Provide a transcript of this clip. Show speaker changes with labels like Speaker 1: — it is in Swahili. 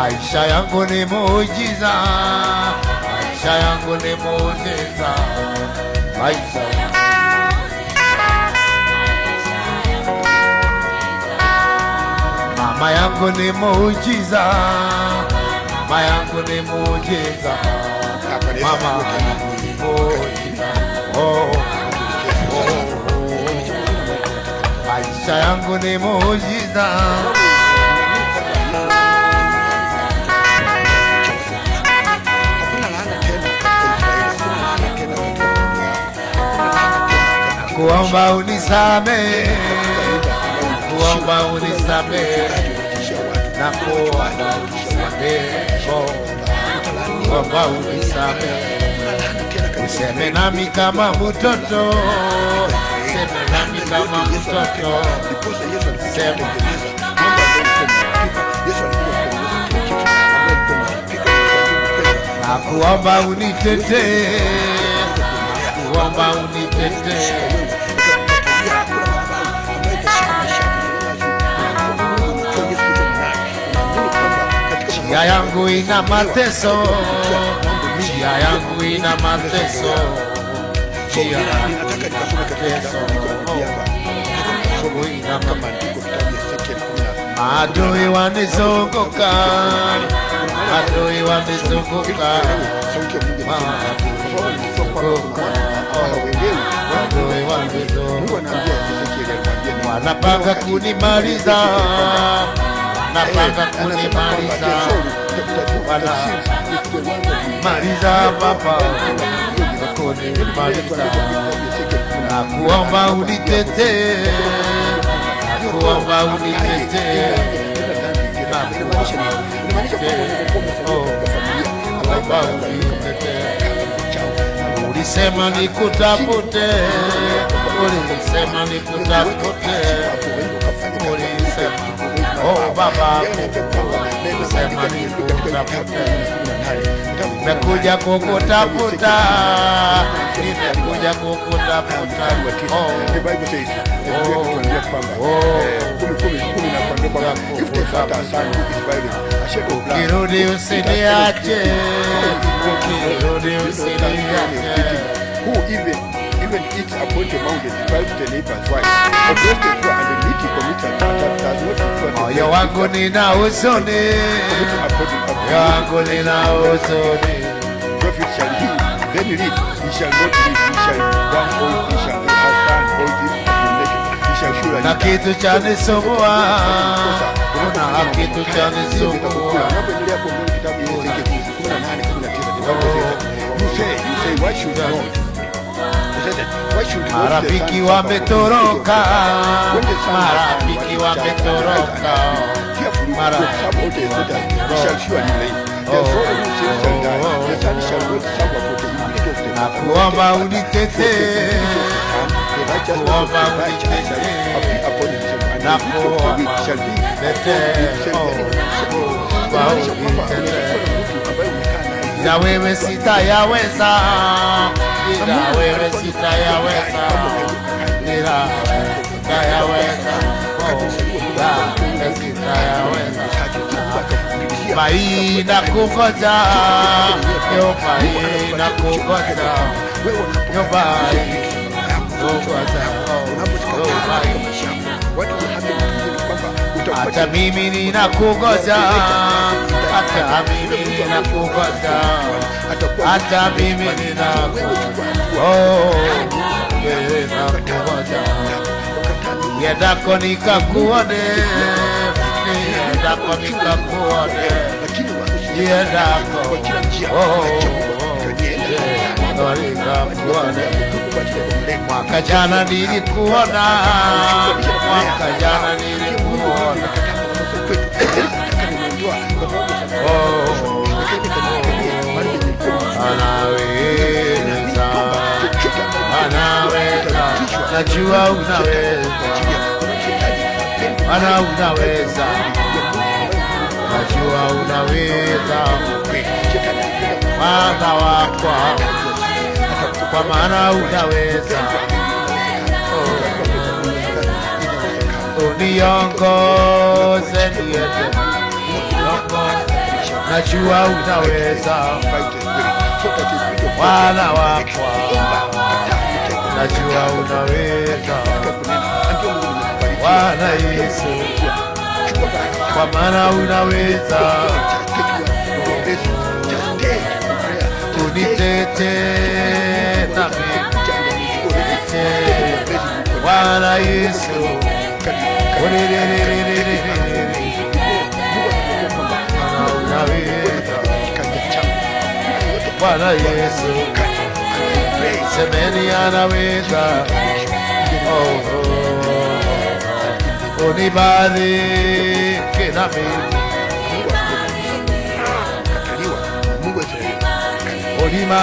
Speaker 1: Maisha yangu ni muujiza, maisha yangu ni muujiza, maisha mama yangu ni muujiza, mama yangu ni muujiza, mama ni muujiza. Maisha yangu ni muujiza. Kuomba unisamehe, kuomba unisamehe, na kuomba unisamehe, kuomba unisamehe. Useme nami kama mtoto, useme nami kama mtoto, useme na kuomba unitetee, kuomba unitetee. Njia yangu ina mateso, njia yangu ina mateso, njia yangu ina mateso. Adui wanizunguka, adui wanizunguka, adui wanizunguka, wanapanga kunimaliza, wanapanga kunimaliza, wanamaliza baba, kunimaliza. Na kuomba unitetee, na kuomba unitetee, na kuomba unitetee. Ulisema nikutafute, ulisema nikutafute, ulisema oh baba, ulisema nikutafute. Nimekuja kukutafuta, nimekuja kukutafuta. Ukirudi usiniache, ukirudi usiniache.
Speaker 2: Even eats upon the mountain, deprives the neighbor's wife. Oppress the poor and the needy committed does not refer to
Speaker 1: moyo wangu nina huzuni, moyo wangu nina huzuni.
Speaker 2: Prophet shall he then live, he shall not live, he shall one old, he shall stand all this abomination, he shall surely
Speaker 1: na kitu cha nisumbua, na kitu cha nisumbua.
Speaker 2: You say, what should I do?
Speaker 1: Marafiki wametoroka, marafiki wametoroka, marafiki na kuomba unitetee, kuomba unitetee, na kuomba unitetee, na wewe sitayaweza, ila wewe sitayaweza, ila sitayaweza, ila sitayaweza. Mai na kungoja, nyumba hii na kungoja, nyumba hii kungoja, nyumba hii. Hata mimi ninakungoja, hata mimi ninakungoja, hata mimi ninakungoja, ninakungoja. Niendako nikakuone, niendako nikakuone, niendako nikakuone. Mwaka jana nilikuona, mwaka jana nilikuona. Anaweza, anaweza, najua unaweza, ana unaweza, najua unaweza. Baba wako, kwa maana unaweza. Uniongoze niende, uniongoze najua unaweza Bwana wako, najua unaweza Bwana Yesu, kwa maana unaweza unitete nami Bwana Yesu, Bwana Yesu, semeni anaweza, unibariki nami, ulima